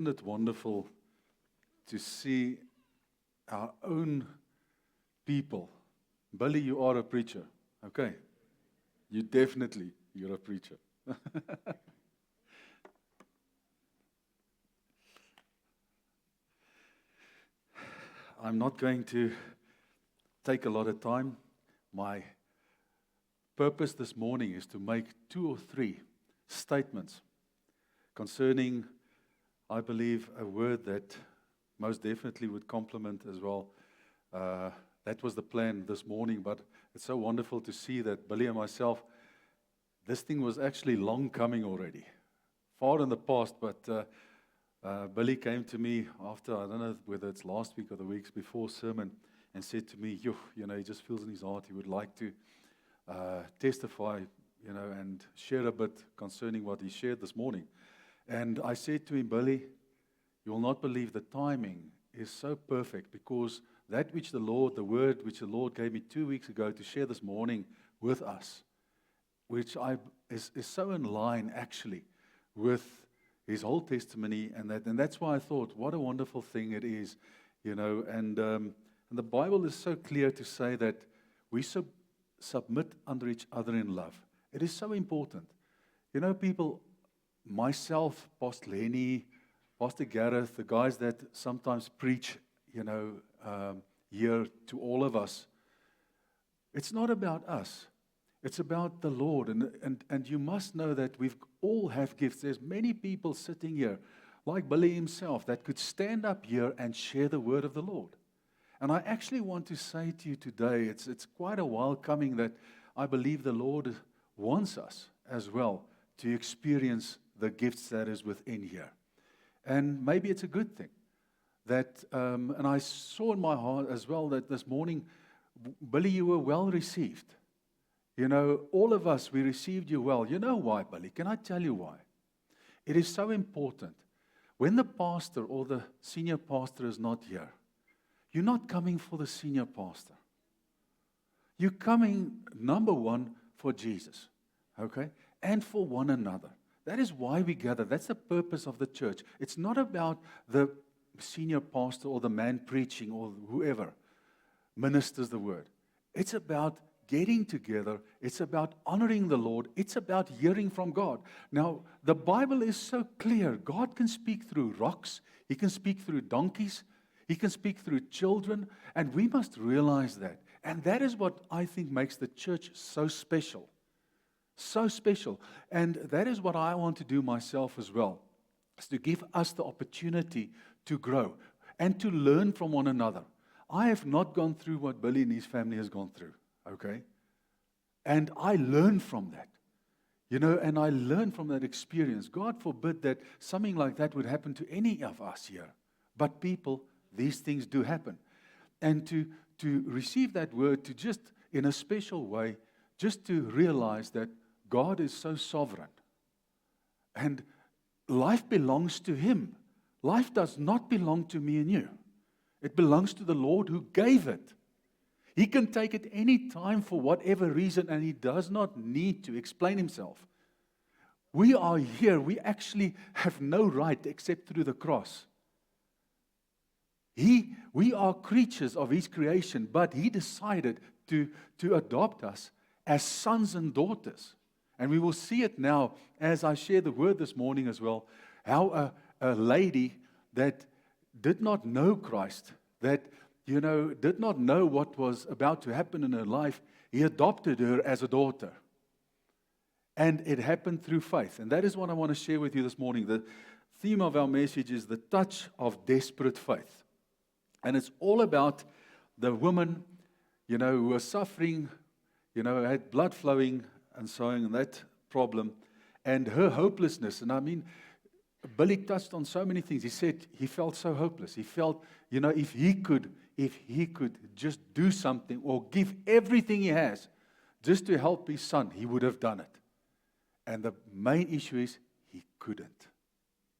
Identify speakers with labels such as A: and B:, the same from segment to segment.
A: Isn't it wonderful to see our own people? Billy, you are a preacher. Okay. You're a preacher. I'm not going to take a lot of time. My purpose this morning is to make 2 or 3 statements concerning, I believe, a word that most definitely would complement as well. That was the plan this morning, but it's so wonderful to see that Billy and myself, this thing was actually long coming already, far in the past, but Billy came to me after, I don't know whether it's last week or the weeks before sermon, and said to me, he just feels in his heart he would like to testify, and share a bit concerning what he shared this morning. And I said to him, Billy, you will not believe the timing is so perfect, because that which the word which the Lord gave me 2 weeks ago to share this morning with us, which is so in line actually with his whole testimony, and that's why I thought, what a wonderful thing it is, and the Bible is so clear to say that we submit under each other in love. It is so important. People, myself, Pastor Lenny, Pastor Gareth, the guys that sometimes preach, here to all of us, it's not about us. It's about the Lord, and you must know that we all have gifts. There's many people sitting here, like Billy himself, that could stand up here and share the word of the Lord. And I actually want to say to you today, it's quite a while coming that I believe the Lord wants us as well to experience the gifts that is within here. And maybe it's a good thing that, and I saw in my heart as well that this morning, Billy, you were well received. All of us, we received you well. You know why, Billy? Can I tell you why? It is so important. When the pastor or the senior pastor is not here, you're not coming for the senior pastor. You're coming, number one, for Jesus, okay? And for one another. That is why we gather. That's the purpose of the church. It's not about the senior pastor or the man preaching or whoever ministers the word. It's about getting together. It's about honoring the Lord. It's about hearing from God. Now, the Bible is so clear. God can speak through rocks. He can speak through donkeys. He can speak through children. And we must realize that. And that is what I think makes the church so special. So special. And that is what I want to do myself as well. Is to give us the opportunity to grow and to learn from one another. I have not gone through what Billy and his family has gone through. Okay? And I learned from that. And I learned from that experience. God forbid that something like that would happen to any of us here. But people, these things do happen. And to receive that word, to just, in a special way, just to realize that God is so sovereign. And life belongs to Him. Life does not belong to me and you. It belongs to the Lord who gave it. He can take it any time for whatever reason, and He does not need to explain Himself. We are here. We actually have no right except through the cross. We are creatures of His creation, but He decided to adopt us as sons and daughters. And we will see it now as I share the word this morning as well, how a lady that did not know Christ, that did not know what was about to happen in her life, He adopted her as a daughter. And it happened through faith. And that is what I want to share with you this morning. The theme of our message is the touch of desperate faith. And it's all about the woman, who was suffering, had blood flowing and so on, and that problem, and her hopelessness. And I mean, Billy touched on so many things. He said he felt so hopeless. He felt, if he could just do something or give everything he has just to help his son, he would have done it. And the main issue is he couldn't.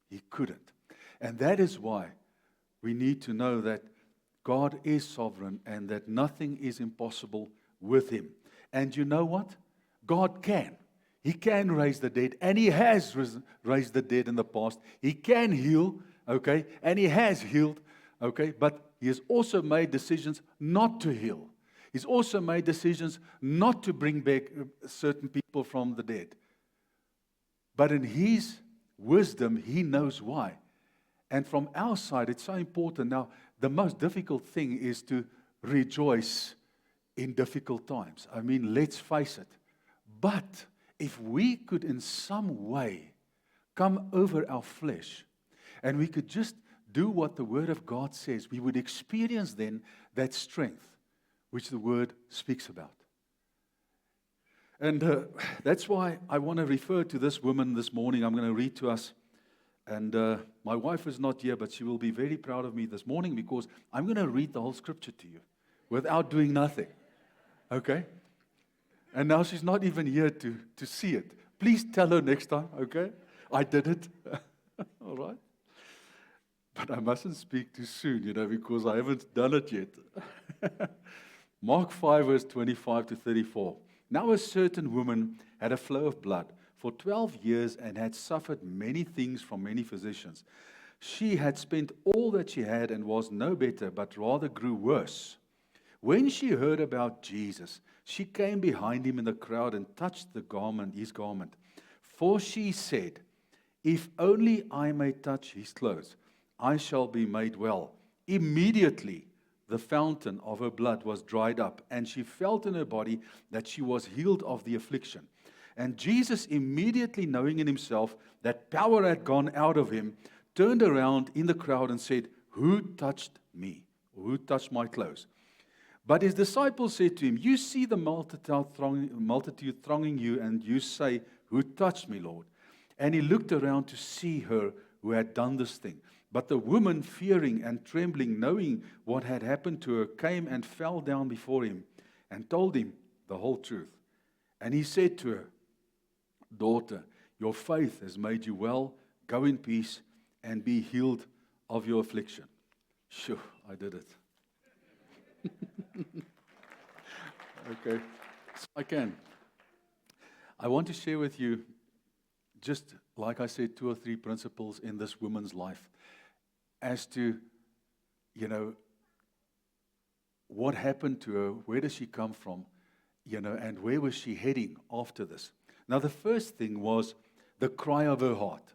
A: He couldn't. And that is why we need to know that God is sovereign and that nothing is impossible with Him. And you know what? God can. He can raise the dead, and He has raised the dead in the past. He can heal. okay? And He has healed, okay? But He has also made decisions not to heal. He's also made decisions not to bring back certain people from the dead. But in His wisdom, He knows why. And from our side, it's so important. Now, the most difficult thing is to rejoice in difficult times. I mean, let's face it. But if we could in some way come over our flesh and we could just do what the Word of God says, we would experience then that strength which the Word speaks about. And that's why I want to refer to this woman this morning. I'm going to read to us. And my wife is not here, but she will be very proud of me this morning because I'm going to read the whole scripture to you without doing nothing. Okay? And now she's not even here to see it. Please tell her next time, okay? I did it. All right? But I mustn't speak too soon, because I haven't done it yet. Mark 5, verse 25 to 34. Now a certain woman had a flow of blood for 12 years and had suffered many things from many physicians. She had spent all that she had and was no better, but rather grew worse. When she heard about Jesus, she came behind him in the crowd and touched his garment. For she said, "If only I may touch his clothes, I shall be made well." Immediately, the fountain of her blood was dried up, and she felt in her body that she was healed of the affliction. And Jesus, immediately knowing in himself that power had gone out of him, turned around in the crowd and said, "Who touched me? Who touched my clothes?" But his disciples said to him, "You see the multitude thronging you, and you say, 'Who touched me, Lord?'" And he looked around to see her who had done this thing. But the woman, fearing and trembling, knowing what had happened to her, came and fell down before him and told him the whole truth. And he said to her, "Daughter, your faith has made you well. Go in peace and be healed of your affliction." Sure, I did it. Okay, so I can. I want to share with you, just like I said, 2 or 3 principles in this woman's life as to, what happened to her, where does she come from, and where was she heading after this. Now, the first thing was the cry of her heart.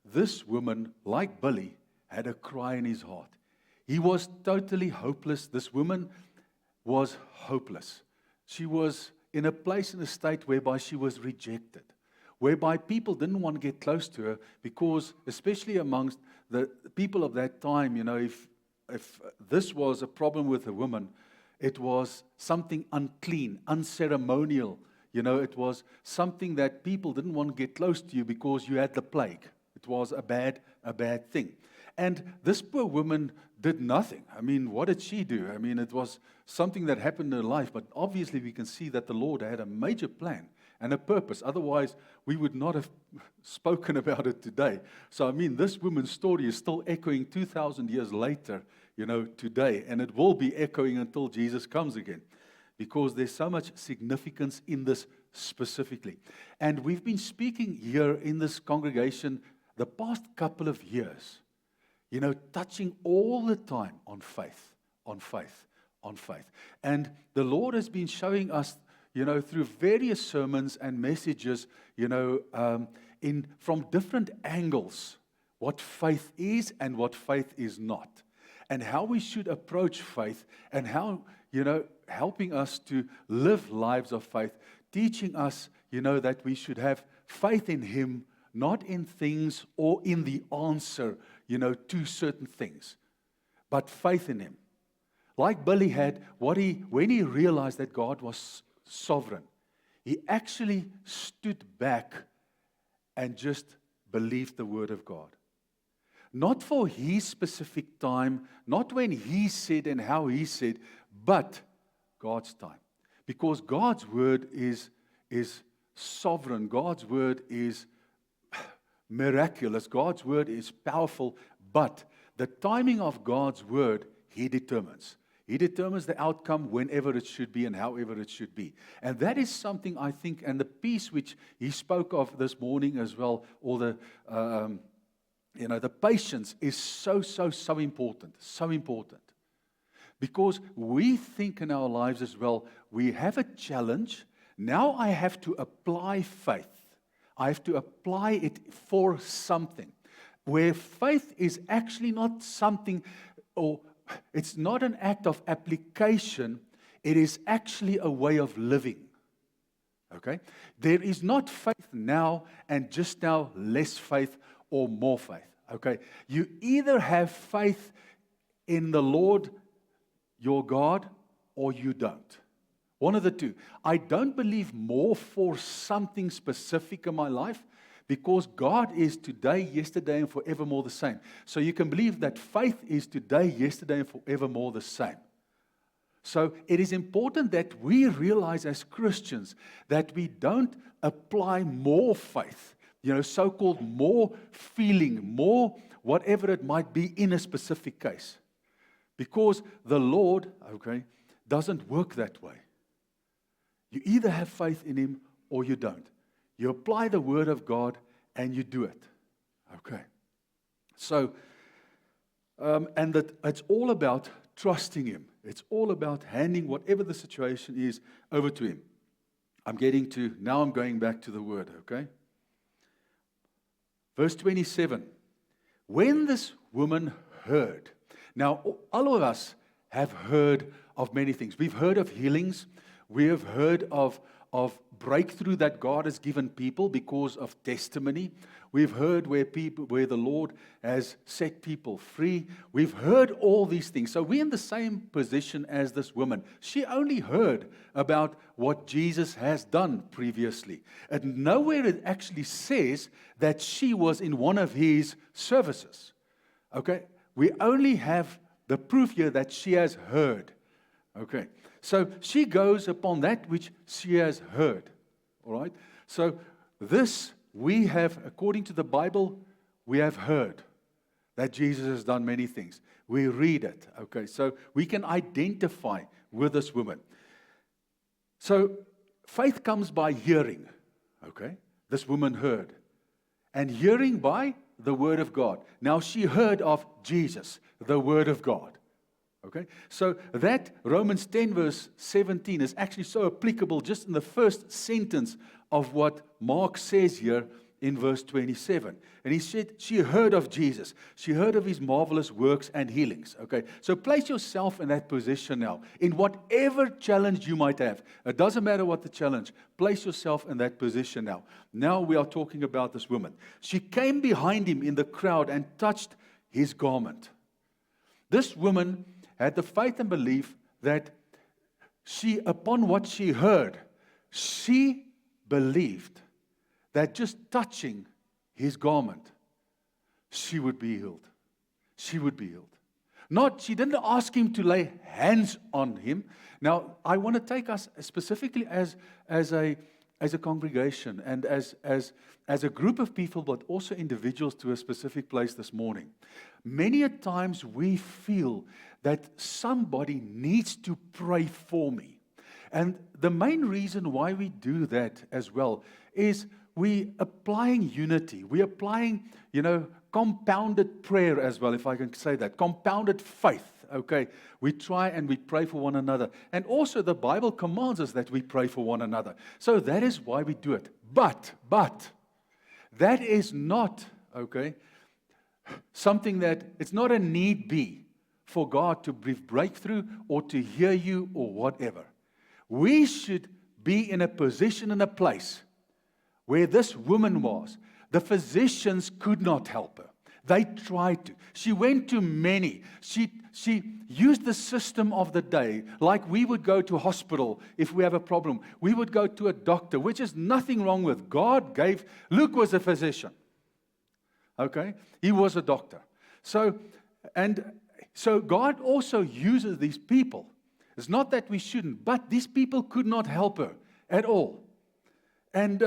A: This woman, like Billy, had a cry in his heart. He was totally hopeless. This woman was hopeless. She was in a place, in a state whereby she was rejected, whereby people didn't want to get close to her because, especially amongst the people of that time, if this was a problem with a woman, it was something unclean, unceremonial. It was something that people didn't want to get close to you because you had the plague. It was a bad thing. And this poor woman did nothing. I mean, what did she do? I mean, it was something that happened in her life, but obviously we can see that the Lord had a major plan and a purpose. Otherwise, we would not have spoken about it today. So, I mean, this woman's story is still echoing 2,000 years later, today, and it will be echoing until Jesus comes again, because there's so much significance in this specifically. And we've been speaking here in this congregation the past couple of years, touching all the time on faith, on faith, on faith. And the Lord has been showing us, through various sermons and messages, from different angles, what faith is and what faith is not, and how we should approach faith, and how, helping us to live lives of faith, teaching us, that we should have faith in Him, not in things or in the answer, to certain things, but faith in Him. Like Billy had, when he realized that God was sovereign, he actually stood back and just believed the Word of God. Not for his specific time, not when he said and how he said, but God's time. Because God's Word is sovereign. God's Word is miraculous. God's Word is powerful, but the timing of God's Word, He determines. He determines the outcome whenever it should be and however it should be. And that is something, I think, and the peace which he spoke of this morning as well, or the patience is so important, so important. Because we think in our lives as well, we have a challenge. Now I have to apply faith. I have to apply it for something. Where faith is actually not something, or it's not an act of application, it is actually a way of living. Okay? There is not faith now and just now less faith or more faith. Okay? You either have faith in the Lord your God or you don't. One of the two. I don't believe more for something specific in my life because God is today, yesterday, and forevermore the same. So you can believe that faith is today, yesterday, and forevermore the same. So it is important that we realize as Christians that we don't apply more faith, so-called more feeling, more whatever it might be in a specific case. Because the Lord, doesn't work that way. You either have faith in Him or you don't. You apply the Word of God and you do it. Okay. So, and that it's all about trusting Him. It's all about handing whatever the situation is over to Him. I'm going back to the Word, okay? Verse 27. When this woman heard. Now, all of us have heard of many things. We've heard of healings. We have heard of breakthrough that God has given people because of testimony. We've heard where the Lord has set people free. We've heard all these things. So we're in the same position as this woman. She only heard about what Jesus has done previously. And nowhere it actually says that she was in one of His services. Okay? We only have the proof here that she has heard. Okay. So she goes upon that which she has heard. All right. So this we have, according to the Bible, we have heard that Jesus has done many things. We read it. Okay. So we can identify with this woman. So faith comes by hearing. Okay. This woman heard. And hearing by the Word of God. Now she heard of Jesus, the Word of God. Okay? So that Romans 10 verse 17 is actually so applicable just in the first sentence of what Mark says here in verse 27. And he said, she heard of Jesus. She heard of His marvelous works and healings. Okay? So place yourself in that position now. In whatever challenge you might have. It doesn't matter what the challenge. Place yourself in that position now. Now we are talking about this woman. She came behind Him in the crowd and touched His garment. This woman had the faith and belief that upon what she heard, she believed that just touching His garment, she would be healed. She would be healed. She didn't ask Him to lay hands on Him. Now, I want to take us specifically as a congregation and as a group of people, but also individuals to a specific place this morning. Many a times we feel that somebody needs to pray for me. And the main reason why we do that as well is we applying unity. We applying, compounded prayer as well, if I can say that. Compounded faith. Okay, we try and we pray for one another. And also the Bible commands us that we pray for one another. So that is why we do it. But, that is not, something that, it's not a need be for God to bring breakthrough or to hear you or whatever. We should be in a position, in a place where this woman was. The physicians could not help her. They tried to. She went to many. She used the system of the day. Like we would go to a hospital if we have a problem. We would go to a doctor, which is nothing wrong with. Luke was a physician. Okay? He was a doctor. So God also uses these people. It's not that we shouldn't, but these people could not help her at all. And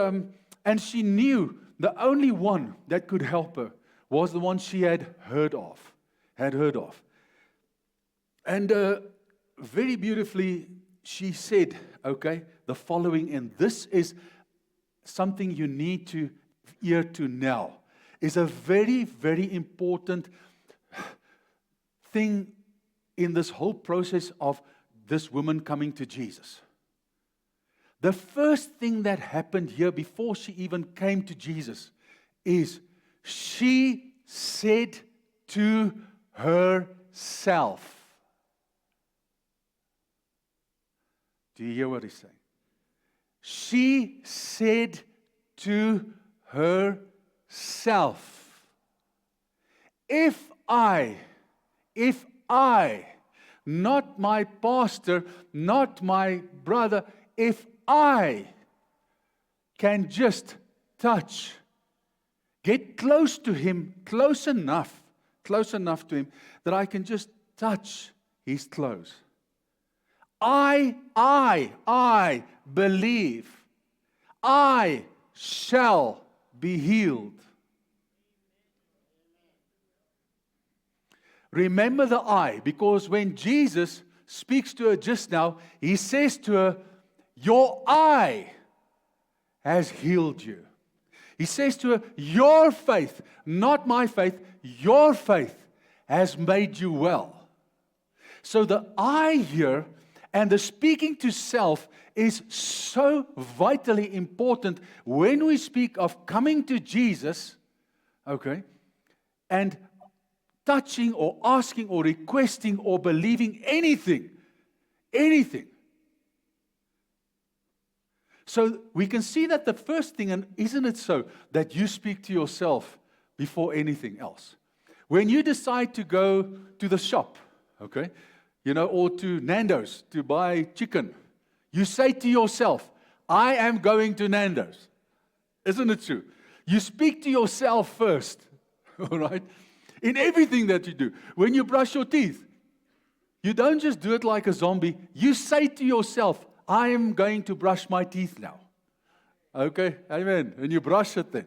A: she knew the only one that could help her was the one she had heard of. And very beautifully, she said, the following, and this is something you need to hear to now. is a very, very important thing in this whole process of this woman coming to Jesus. The first thing that happened here before she even came to Jesus is she said to herself. Do you hear what he's saying? She said to herself, if I, not my pastor, not my brother, if I can just touch, get close to him, close enough to him, that I can just touch his clothes. I believe I shall be healed. Remember the I, because when Jesus speaks to her just now, he says to her, your eye has healed you. He says to her, your faith, not my faith, your faith has made you well. So the I here and the speaking to self is so vitally important when we speak of coming to Jesus, okay, and touching or asking or requesting or believing anything. So we can see that the first thing, and isn't it so, that you speak to yourself before anything else? When you decide to go to the shop, okay, or to Nando's to buy chicken, you say to yourself, I am going to Nando's. Isn't it true? You speak to yourself first, all right? In everything that you do. When you brush your teeth, you don't just do it like a zombie. You say to yourself, I am going to brush my teeth now. Okay, amen. When you brush it then,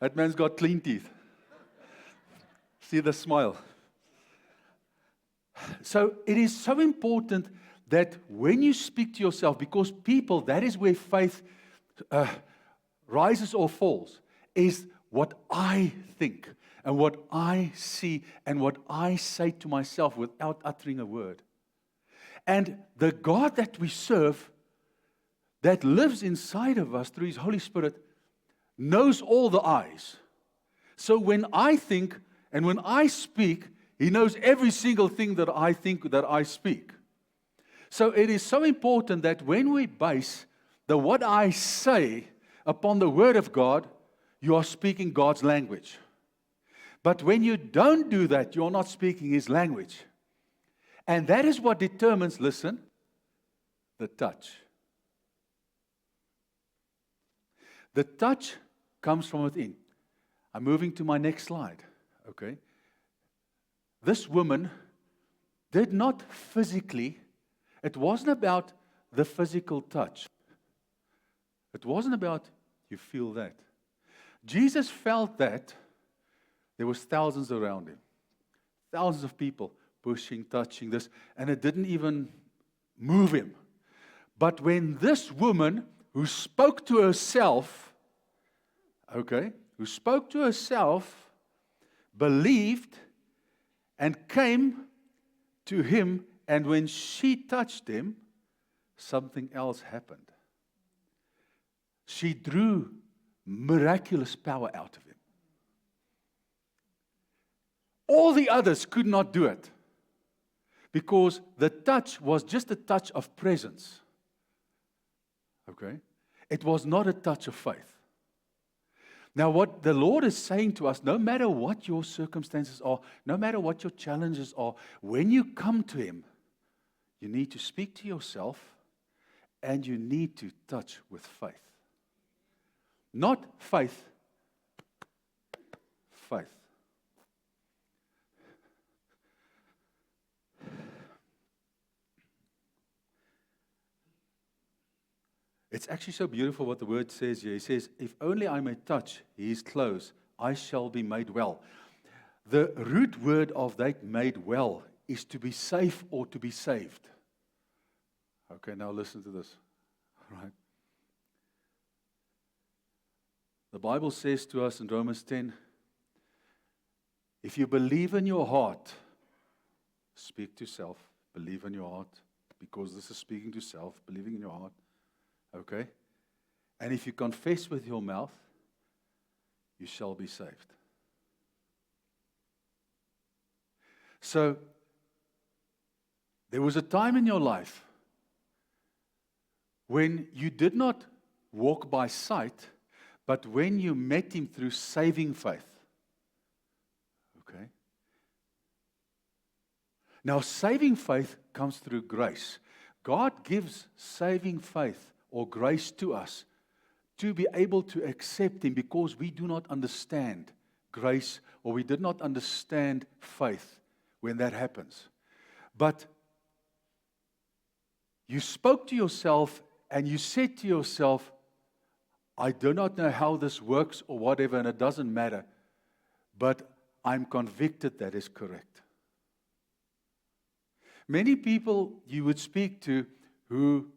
A: that man's got clean teeth. See the smile. So it is so important that when you speak to yourself, because people, that is where faith rises or falls, is what I think and what I see and what I say to myself without uttering a word. And the God that we serve, that lives inside of us through His Holy Spirit, knows all the I's. So when I think and when I speak, He knows every single thing that I think, that I speak. So it is so important that when we base the what I say upon the Word of God, you are speaking God's language. But when you don't do that, you're not speaking His language. And that is what determines, listen, the touch. The touch comes from within. I'm moving to my next slide. Okay. This woman did not physically, it wasn't about the physical touch. It wasn't about you feel that. Jesus felt that there was thousands around Him. Thousands of people pushing, touching this, and it didn't even move Him. But when this woman who spoke to herself, believed and came to Him, and when she touched Him, something else happened. She drew miraculous power out of Him. All the others could not do it because the touch was just a touch of presence. Okay? It was not a touch of faith. Now, what the Lord is saying to us, no matter what your circumstances are, no matter what your challenges are, when you come to Him, you need to speak to yourself and you need to touch with faith. Not faith, faith. It's actually so beautiful what the word says here. He says, if only I may touch His clothes, I shall be made well. The root word of that made well is to be safe or to be saved. Okay, now listen to this. All right. The Bible says to us in Romans 10, If you believe in your heart, speak to self, believe in your heart, because this is speaking to self, believing in your heart, okay? And if you confess with your mouth, you shall be saved. So, there was a time in your life when you did not walk by sight, but when you met Him through saving faith. Okay? Now, saving faith comes through grace. God gives saving faith or grace to us to be able to accept Him because we do not understand grace or we did not understand faith when that happens. But you spoke to yourself and you said to yourself, I do not know how this works or whatever, and it doesn't matter, but I'm convicted that is correct. Many people you would speak to who,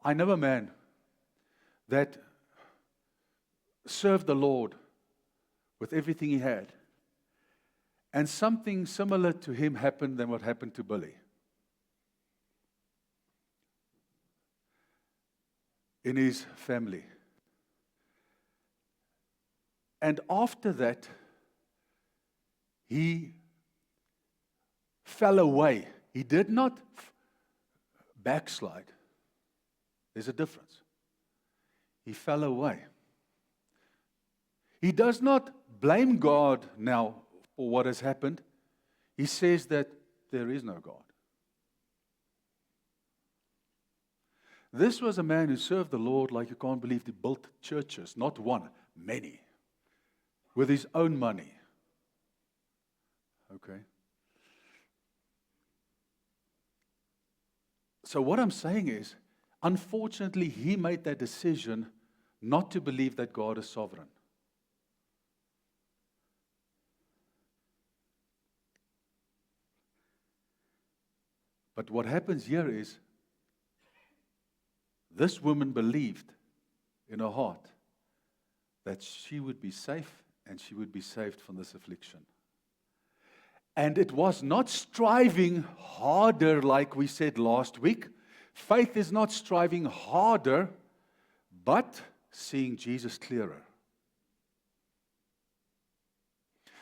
A: I know a man that served the Lord with everything he had, and something similar to him happened than what happened to Billy. In his family. And after that, he fell away. He did not backslide. There's a difference. He fell away. He does not blame God now for what has happened. He says that there is no God. This was a man who served the Lord like you can't believe. He built churches, not one, many, with his own money. Okay? So what I'm saying is, unfortunately, he made that decision not to believe that God is sovereign. But what happens here is, this woman believed in her heart that she would be safe and she would be saved from this affliction. And it was not striving harder like we said last week. Faith is not striving harder, but seeing Jesus clearer.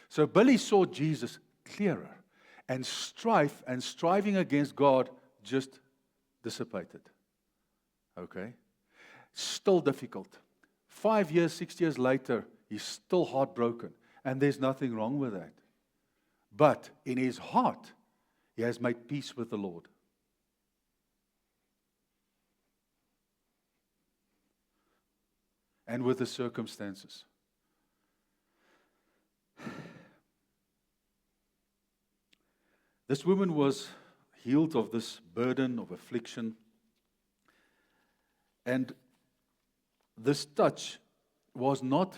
A: So Billy saw Jesus clearer, and strife and striving against God just dissipated. Okay? Still difficult. 5 years, 6 years later, he's still heartbroken. And there's nothing wrong with that. But in his heart, he has made peace with the Lord. And with the circumstances. This woman was healed of this burden of affliction. And this touch was not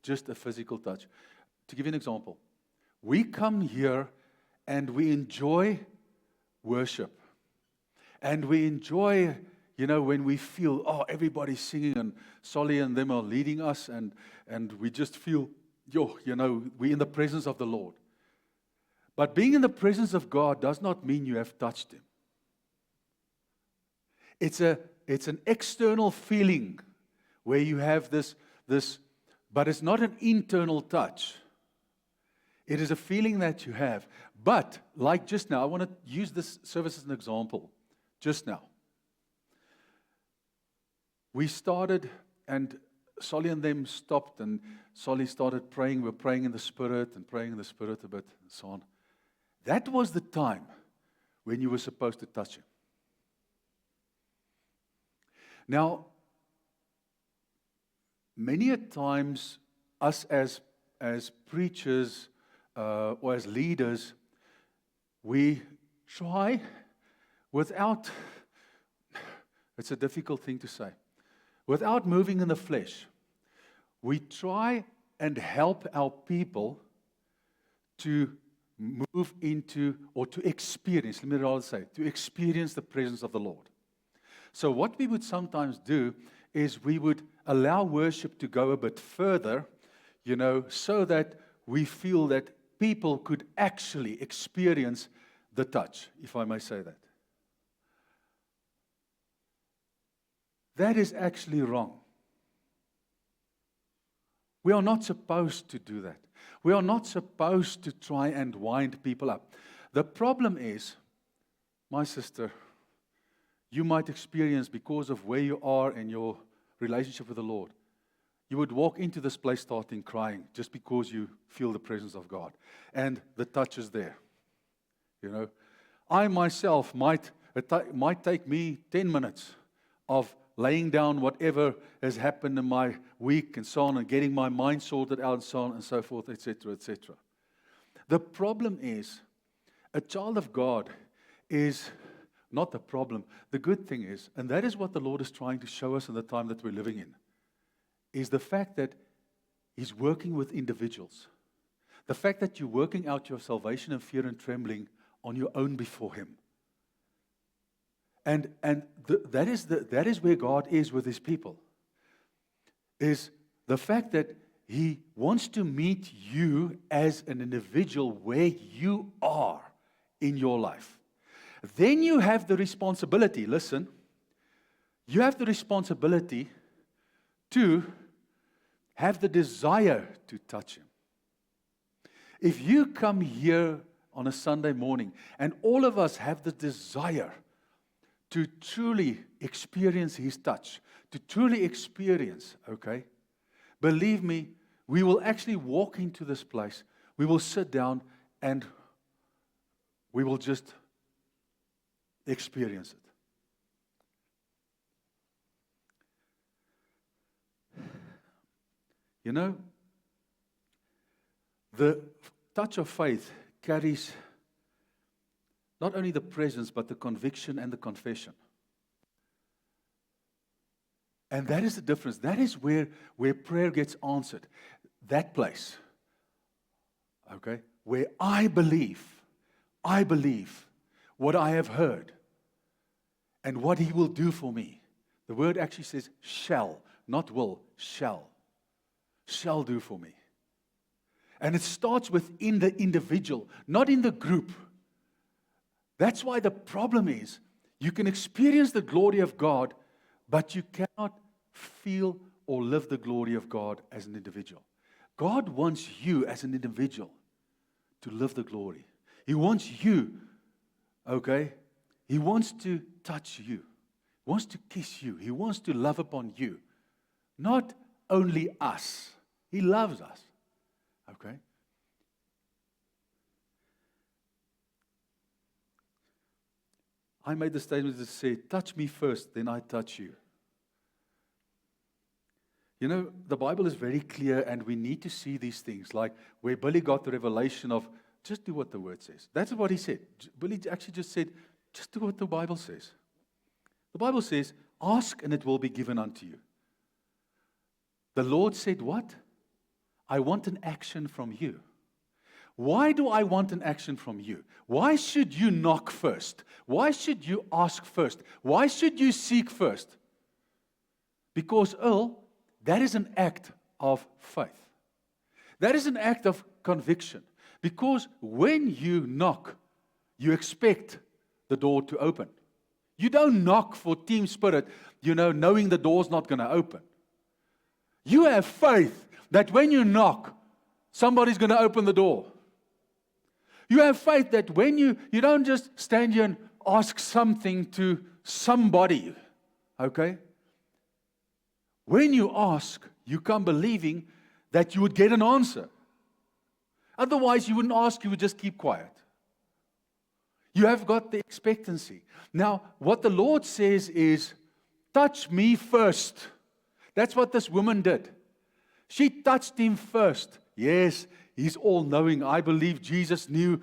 A: just a physical touch. To give you an example, we come here and we enjoy worship. And we enjoy, when we feel, everybody's singing and Solly and them are leading us and we just feel, we're in the presence of the Lord. But being in the presence of God does not mean you have touched Him. It's an external feeling where you have this, but it's not an internal touch. It is a feeling that you have. But, like just now, I want to use this service as an example. Just now. We started, and Solly and them stopped, and Solly started praying. We're praying in the Spirit, and praying in the Spirit a bit, and so on. That was the time when you were supposed to touch Him. Now, many a times, us as preachers or as leaders, we try without, it's a difficult thing to say, without moving in the flesh, we try and help our people to move into, or to experience, let me rather say, to experience the presence of the Lord. So what we would sometimes do is we would allow worship to go a bit further, so that we feel that people could actually experience the touch, if I may say that. That is actually wrong. We are not supposed to do that. We are not supposed to try and wind people up. The problem is, my sister, you might experience, because of where you are in your relationship with the Lord, you would walk into this place starting crying just because you feel the presence of God. And the touch is there. You know, I myself it might take me 10 minutes of laying down whatever has happened in my week and so on, and getting my mind sorted out and so on and so forth, etc., etc. The problem is, a child of God is not the problem. The good thing is, and that is what the Lord is trying to show us in the time that we're living in, is the fact that He's working with individuals. The fact that you're working out your salvation in fear and trembling on your own before Him. And that is where God is with His people. Is the fact that He wants to meet you as an individual where you are in your life. Then you have the responsibility, listen, you have the responsibility to have the desire to touch Him. If you come here on a Sunday morning, and all of us have the desire to truly experience His touch, to truly experience, okay, believe me, we will actually walk into this place, we will sit down, and we will just experience it. You know, the touch of faith carries not only the presence, but the conviction and the confession. And that is the difference. That is where prayer gets answered. That place. Okay? Where I believe what I have heard and what He will do for me. The word actually says shall, not will, shall. Shall do for me. And it starts within the individual, not in the group. That's why the problem is, you can experience the glory of God, but you cannot feel or live the glory of God as an individual. God wants you as an individual to live the glory. He wants you, okay? He wants to touch you. He wants to kiss you. He wants to love upon you. Not only us. He loves us. Okay? I made the statement that said, touch me first, then I touch you. You know, the Bible is very clear, and we need to see these things, like where Billy got the revelation of, just do what the Word says. That's what he said. Billy actually just said, just do what the Bible says. The Bible says, ask and it will be given unto you. The Lord said what? I want an action from you. Why do I want an action from you? Why should you knock first? Why should you ask first? Why should you seek first? Because, Earl, that is an act of faith. That is an act of conviction. Because when you knock, you expect the door to open. You don't knock for team spirit, knowing the door's not going to open. You have faith that when you knock, somebody's going to open the door. You have faith that when you don't just stand here and ask something to somebody, okay? When you ask, you come believing that you would get an answer. Otherwise, you wouldn't ask, you would just keep quiet. You have got the expectancy. Now, what the Lord says is, touch me first. That's what this woman did. She touched Him first. Yes, He's all-knowing. I believe Jesus knew,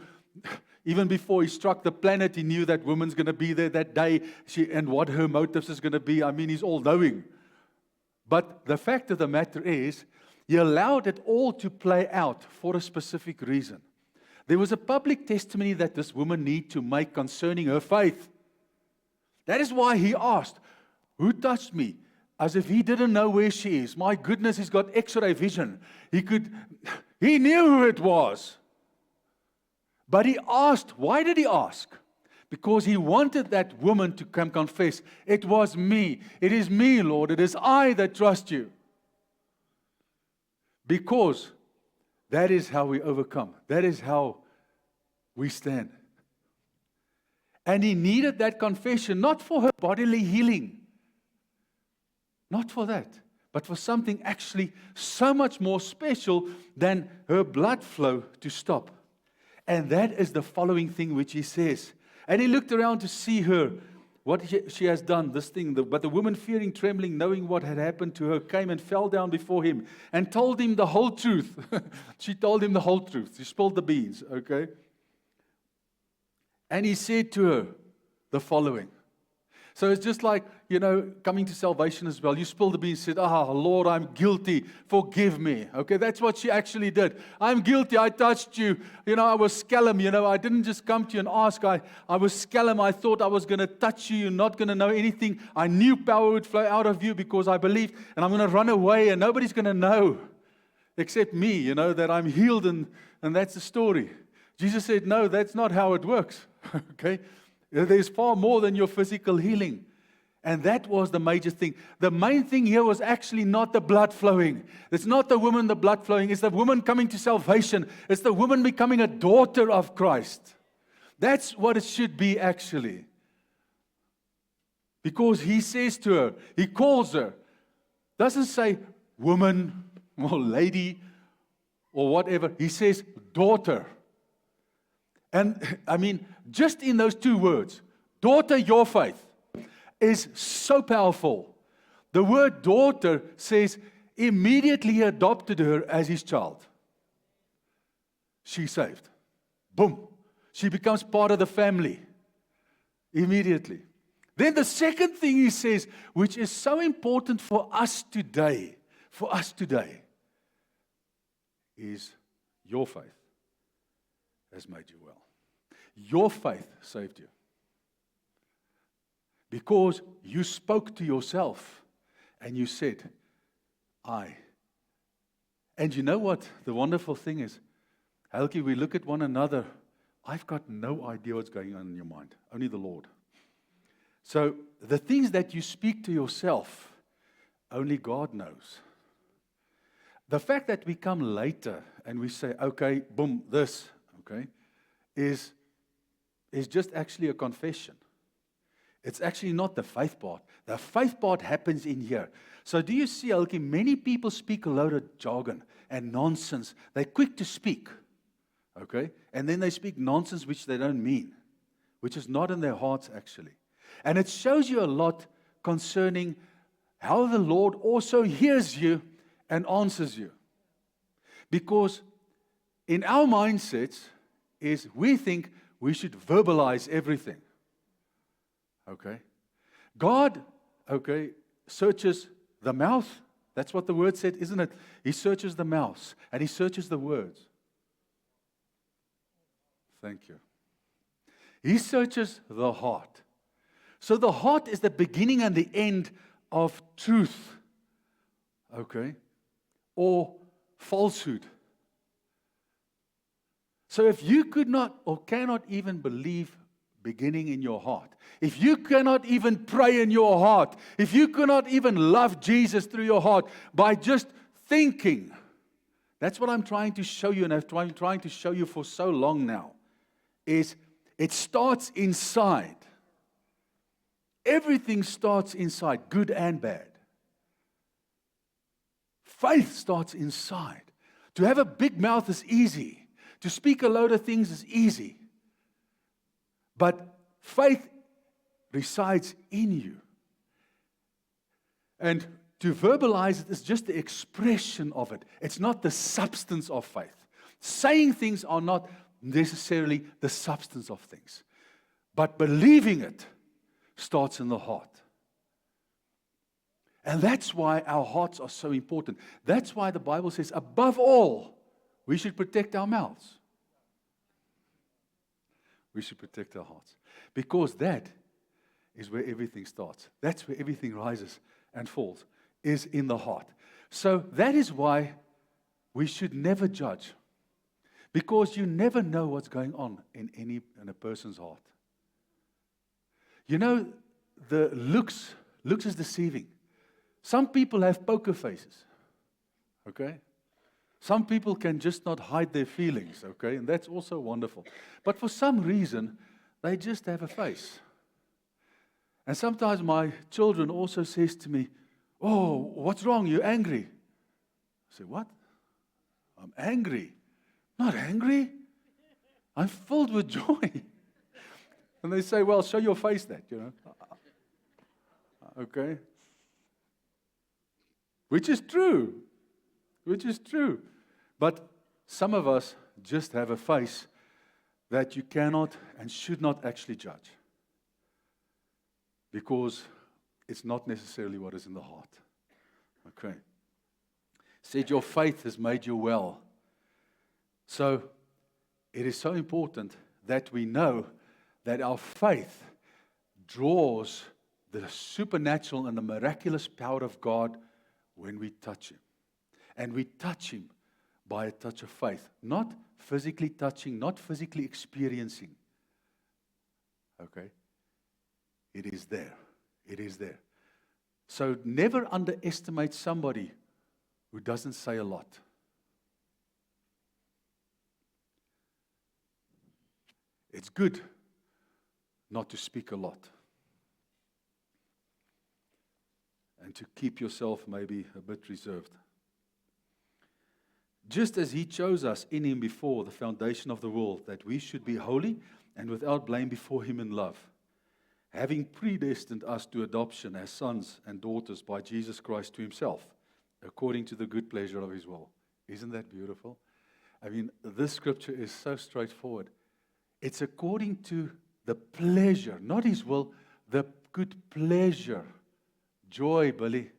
A: even before He struck the planet, He knew that woman's going to be there that day, and what her motives is going to be. I mean, He's all-knowing. But the fact of the matter is, He allowed it all to play out for a specific reason. There was a public testimony that this woman needed to make concerning her faith. That is why He asked, who touched me? As if He didn't know where she is. My goodness, He's got X-ray vision. He could He knew who it was. But he asked. Why did he ask? Because he wanted that woman to come confess, it was me. It is me, Lord. It is I that trust you. Because that is how we overcome. That is how we stand. And he needed that confession, not for her bodily healing. Not for that. But for something actually so much more special than her blood flow to stop. And that is the following thing which he says. And he looked around to see her, what she has done, this thing. But the woman, fearing, trembling, knowing what had happened to her, came and fell down before him and told him the whole truth. She told him the whole truth. She spilled the beans, okay? And he said to her the following. So it's just like, coming to salvation as well. You spilled the beans, said, Lord, I'm guilty. Forgive me. Okay, that's what she actually did. I'm guilty. I touched you. I was scallum. I didn't just come to you and ask. I was scallum. I thought I was going to touch you. You're not going to know anything. I knew power would flow out of you because I believed. And I'm going to run away and nobody's going to know except me, that I'm healed. And that's the story. Jesus said, no, that's not how it works. Okay. There's far more than your physical healing. And that was the major thing. The main thing here was actually not the blood flowing. It's not the woman, the blood flowing. It's the woman coming to salvation. It's the woman becoming a daughter of Christ. That's what it should be actually. Because he says to her, he calls her. Doesn't say woman or lady or whatever. He says daughter. And just in those two words, daughter, your faith, is so powerful. The word daughter says, immediately he adopted her as his child. She's saved. Boom. She becomes part of the family. Immediately. Then the second thing he says, which is so important for us today, is your faith has made you well. Your faith saved you. Because you spoke to yourself and you said, I. And you know what the wonderful thing is? Helke, we look at one another. I've got no idea what's going on in your mind. Only the Lord. So the things that you speak to yourself, only God knows. The fact that we come later and we say, okay, boom, this, okay, is just actually a confession. It's actually not the faith part. The faith part happens in here. So do you see, Elke, many people speak a load of jargon and nonsense. They're quick to speak, okay? And then they speak nonsense which they don't mean, which is not in their hearts actually. And it shows you a lot concerning how the Lord also hears you and answers you. Because in our mindsets is we think we should verbalize everything. Okay? God, okay, searches the mouth. That's what the word said, isn't it? He searches the mouth and he searches the words. Thank you. He searches the heart. So the heart is the beginning and the end of truth. Okay? Or falsehood. So if you could not or cannot even believe beginning in your heart, if you cannot even pray in your heart, if you cannot even love Jesus through your heart by just thinking, that's what I'm trying to show you, and I'm trying to show you for so long now, is it starts inside. Everything starts inside, good and bad. Faith starts inside. To have a big mouth is easy. To speak a load of things is easy. But faith resides in you. And to verbalize it is just the expression of it. It's not the substance of faith. Saying things are not necessarily the substance of things. But believing it starts in the heart. And that's why our hearts are so important. That's why the Bible says, above all, we should protect our mouths. We should protect our hearts. Because that is where everything starts. That's where everything rises and falls, is in the heart. So that is why we should never judge. Because you never know what's going on in a person's heart. You know, the looks is deceiving. Some people have poker faces. Okay? Some people can just not hide their feelings, okay? And that's also wonderful. But for some reason, they just have a face. And sometimes my children also says to me, "Oh, what's wrong? You're angry." I say, "What? I'm angry. Not angry. I'm filled with joy." And they say, "Well, show your face that, you know." Okay? Which is true. Which is true. But some of us just have a face that you cannot and should not actually judge. Because it's not necessarily what is in the heart. Okay. Said your faith has made you well. So it is so important that we know that our faith draws the supernatural and the miraculous power of God when we touch Him. And we touch Him by a touch of faith. Not physically touching, not physically experiencing. Okay? It is there. It is there. So never underestimate somebody who doesn't say a lot. It's good not to speak a lot. And to keep yourself maybe a bit reserved. Just as He chose us in Him before the foundation of the world, that we should be holy and without blame before Him in love, having predestined us to adoption as sons and daughters by Jesus Christ to Himself, according to the good pleasure of His will. Isn't that beautiful? I mean, this scripture is so straightforward. It's according to the pleasure, not His will, the good pleasure, joy, Billy,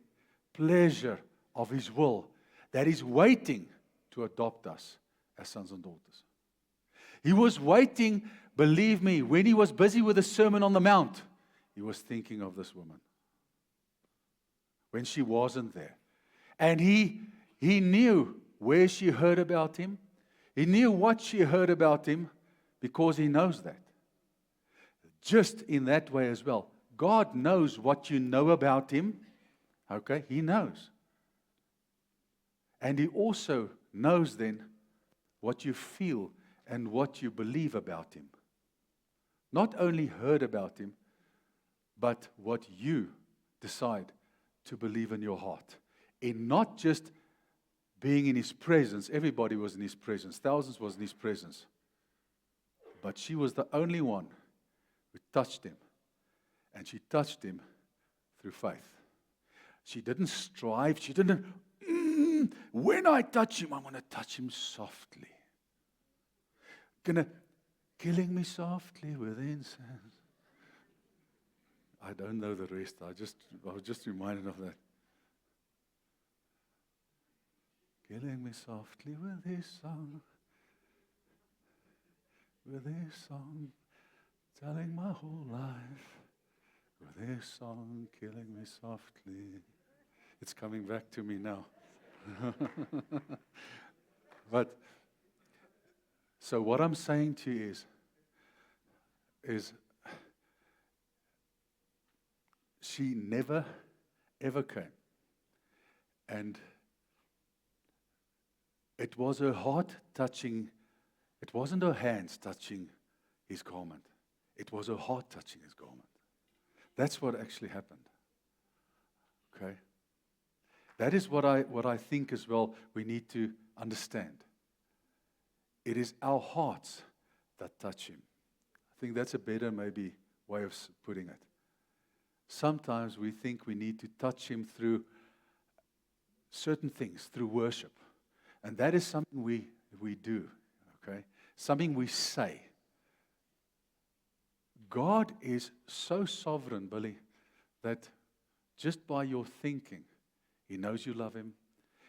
A: pleasure of His will, that is waiting to adopt us as sons and daughters. He was waiting, believe me, when He was busy with the Sermon on the Mount, He was thinking of this woman. When she wasn't there. And He knew where she heard about Him. He knew what she heard about Him because He knows that. Just in that way as well. God knows what you know about Him. Okay? He knows. And He also knows then what you feel and what you believe about Him. Not only heard about Him, but what you decide to believe in your heart. In not just being in His presence. Everybody was in His presence. Thousands was in His presence. But she was the only one who touched Him. And she touched Him through faith. She didn't strive. She didn't, when I touch Him, I'm going to touch Him softly. Killing me softly with incense. I don't know the rest. I was just reminded of that. Killing me softly with His song. With His song. Telling my whole life. With His song, killing me softly. It's coming back to me now. But, so what I'm saying to you is she never, ever came. And it was her heart touching, it wasn't her hands touching His garment. It was her heart touching His garment. That's what actually happened. Okay? That is what I think as well we need to understand. It is our hearts that touch Him. I think that's a better maybe way of putting it. Sometimes we think we need to touch Him through certain things, through worship. And that is something we do. Okay? Something we say. God is so sovereign, Billy, that just by your thinking, He knows you love Him.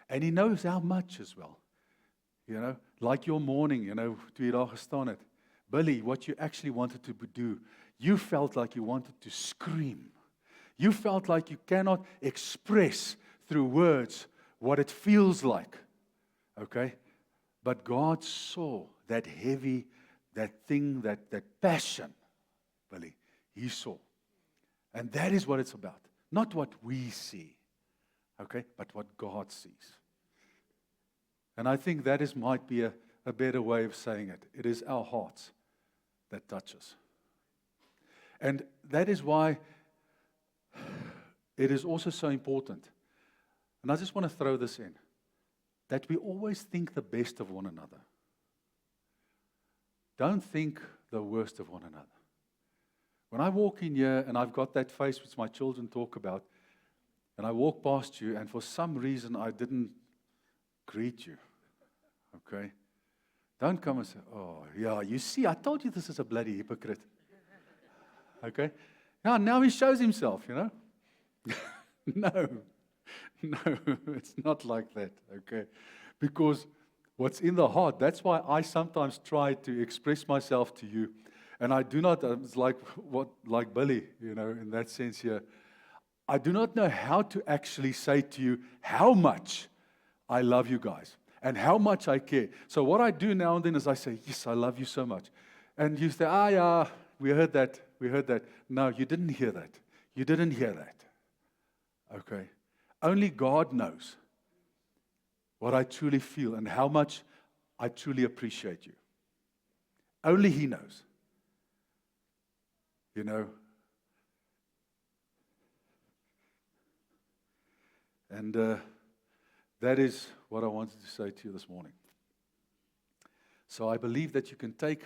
A: And He knows how much as well. You know, like your morning, toe jy daar gestaan het. Billy, what you actually wanted to do, you felt like you wanted to scream. You felt like you cannot express through words what it feels like. Okay? But God saw that heavy, that thing, that passion, Billy. He saw. And that is what it's about. Not what we see, okay, but what God sees. And I think that might be a better way of saying it. It is our hearts that touch us. And that is why it is also so important. And I just want to throw this in, that we always think the best of one another. Don't think the worst of one another. When I walk in here and I've got that face which my children talk about, and I walk past you and for some reason I didn't greet you, okay? Don't come and say, oh, yeah, you see, I told you this is a bloody hypocrite. Okay? Yeah, now he shows himself, you know? No, it's not like that, okay? Because what's in the heart, that's why I sometimes try to express myself to you. And I do not, it's like Billy, you know, in that sense here. I do not know how to actually say to you how much I love you guys and how much I care. So what I do now and then is I say, yes, I love you so much. And you say, yeah, we heard that. No, you didn't hear that. You didn't hear that. Okay? Only God knows what I truly feel and how much I truly appreciate you. Only He knows. You know? And that is what I wanted to say to you this morning. So I believe that you can take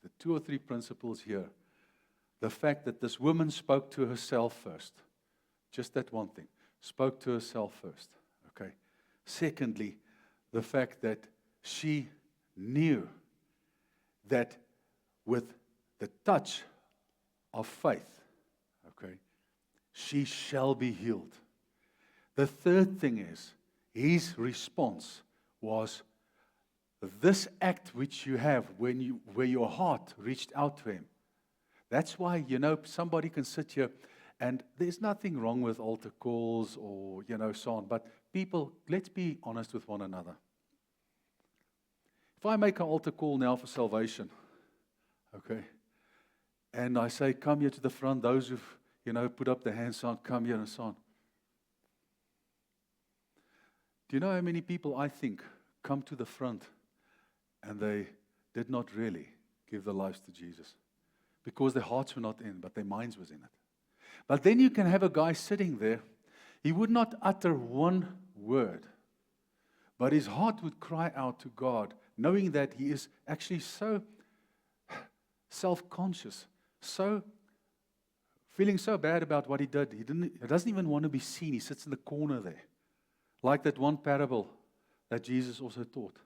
A: the 2 or 3 principles here. The fact that this woman spoke to herself first. Just that one thing. Spoke to herself first. Okay. Secondly, the fact that she knew that with the touch of faith, okay, she shall be healed. The third thing is, his response was, this act which you have where your heart reached out to him. That's why, you know, somebody can sit here and there's nothing wrong with altar calls or, you know, so on. But people, let's be honest with one another. If I make an altar call now for salvation, okay, and I say, come here to the front, those who've, you know, put up their hands on, come here and so on. Do you know how many people I think come to the front and they did not really give their lives to Jesus? Because their hearts were not in, but their minds was in it. But then you can have a guy sitting there, he would not utter one word, but his heart would cry out to God, knowing that he is actually so self-conscious, so feeling so bad about what he did. He doesn't even want to be seen. He sits in the corner there. Like that one parable that Jesus also taught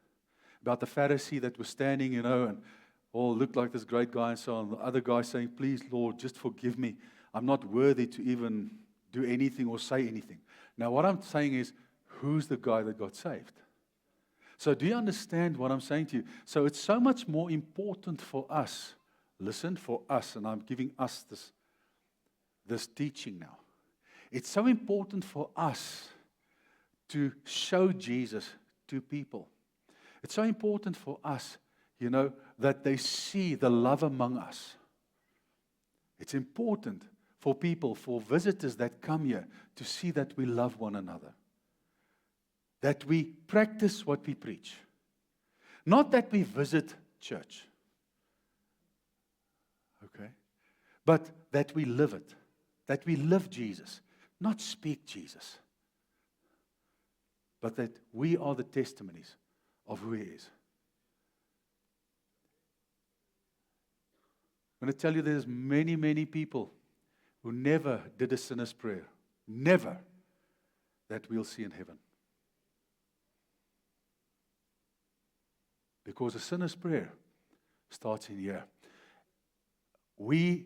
A: about the Pharisee that was standing, you know, and all looked like this great guy and so on. The other guy saying, please, Lord, just forgive me. I'm not worthy to even do anything or say anything. Now, what I'm saying is, who's the guy that got saved? So do you understand what I'm saying to you? So it's so much more important for us. Listen, for us, and I'm giving us this teaching now. It's so important for us to show Jesus to people. It's so important for us, you know, that they see the love among us. It's important for people, for visitors that come here, to see that we love one another. That we practice what we preach. Not that we visit church. Okay? But that we live it. That we live Jesus. Not speak Jesus. But that we are the testimonies of who He is. I'm going to tell you there's many, many people who never did a sinner's prayer. Never. That we'll see in heaven. Because a sinner's prayer starts in here. We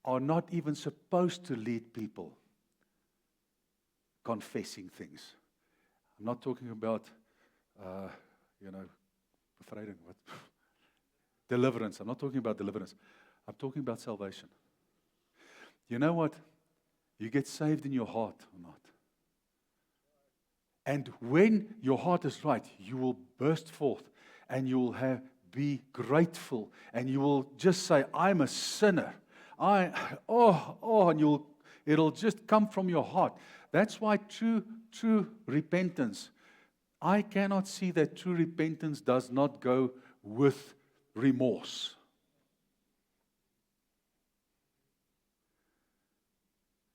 A: are not even supposed to lead people confessing things. I'm not talking about, bevrijding, what? Deliverance. I'm not talking about deliverance. I'm talking about salvation. You know what? You get saved in your heart or not. And when your heart is right, you will burst forth and you will be grateful and you will just say, I'm a sinner. And it'll just come from your heart. That's why true repentance, I cannot see that true repentance does not go with remorse.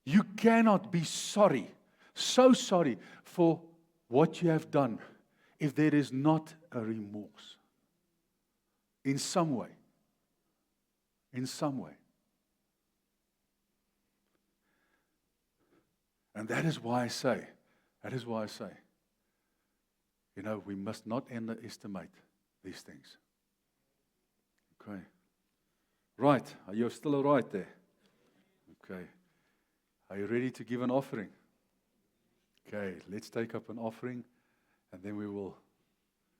A: You cannot be sorry, so sorry for what you have done if there is not a remorse. In some way. In some way. And that is why I say, we must not underestimate these things. Okay. Right. Are you still all right there? Okay. Are you ready to give an offering? Okay, let's take up an offering and then we will